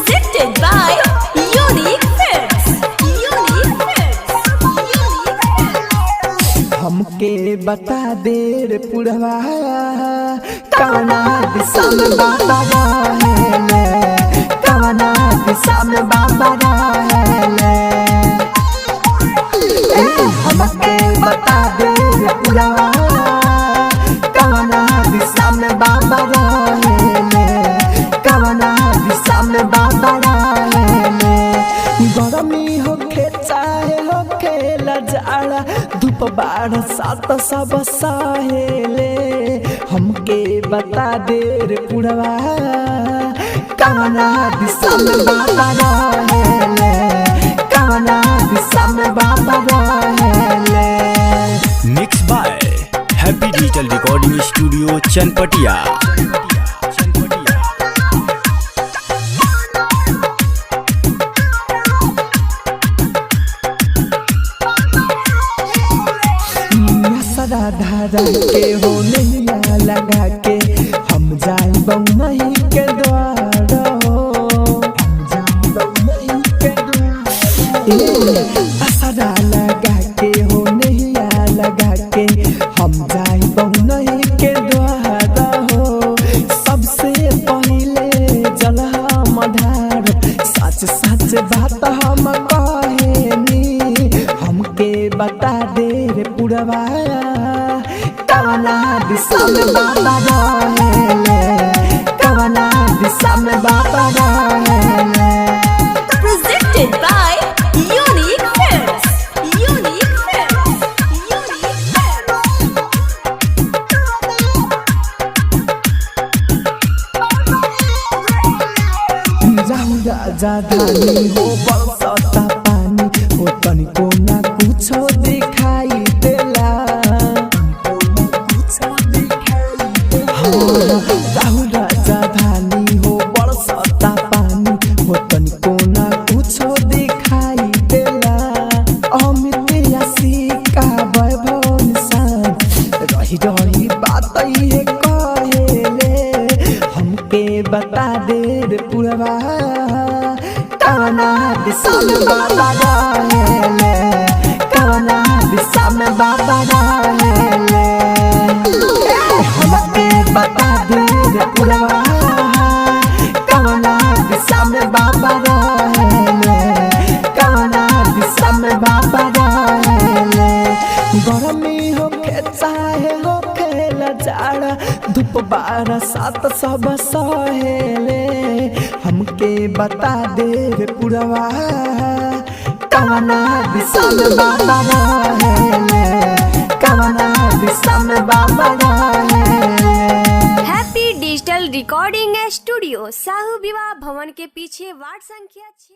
Presented by Unique Films. Unique Films. Unique Films. हमके बता दे रे पुरवा कवना दिशा में बाबा रहेले, कवना दिशा में बाबा रहेले। हमके बता दे रे पुरवा कवना दिशा में बाबा रहेले, कवना दिशा में बाबा रहेले। गरमी होखे चाहे होखे लजाड़ा, धूप बाढ़ सात सब सहेले। हमके बता दे रे पुरवा कवना दिशा में बाबा रहेले, कवना दिशा में बाबा रहेले। Mix by happy digital recording studio Chanpatia. सदा धारा के हो नैया लगा के हम जाई नहीं के द्वार हो, हम जाई नहीं के द्वार। सदा लगा के हो नैया लगा के हम जाई नहीं के द्वार हो। सबसे पहले जलहा मधार सच सच बात हम कहेनी। हमके बता दे रे पुरवा कवना दिशा में बाबा रहेले, कवना दिशा में बाबा रहेले। Presented by Unique Films. Unique Films. Unique Films. जाऊ राजा धानी हो बरसता पानी हो, तनिको ना कुछो दिखाई देला। जाऊ राजा धानी हो बरसता पानी हो, तनिको ना कुछो दिखाई देला। अमित यासिका वैभव निशान रही रही बात ये कहेले। हमके बता दे रे पुरवा कवना दिशा में बाबा रहेले, कवना दिशा में बाबा रहेले। हमके बता दे रे पुरवा कवना दिशा में बाबा रहेले, कवना दिशा में बाबा रहेले। गरमी होखे चाहे होखे लजाड़ा, धूप बाढ़ सात सब सहेले। हमके बता दे रे पुरवा कवना दिशा में बाबा रहेले, कवना दिशा में बाबा रहेले। Happy digital recording studio Sahu विवाह भवन के पीछे वार्ड संख्या 6।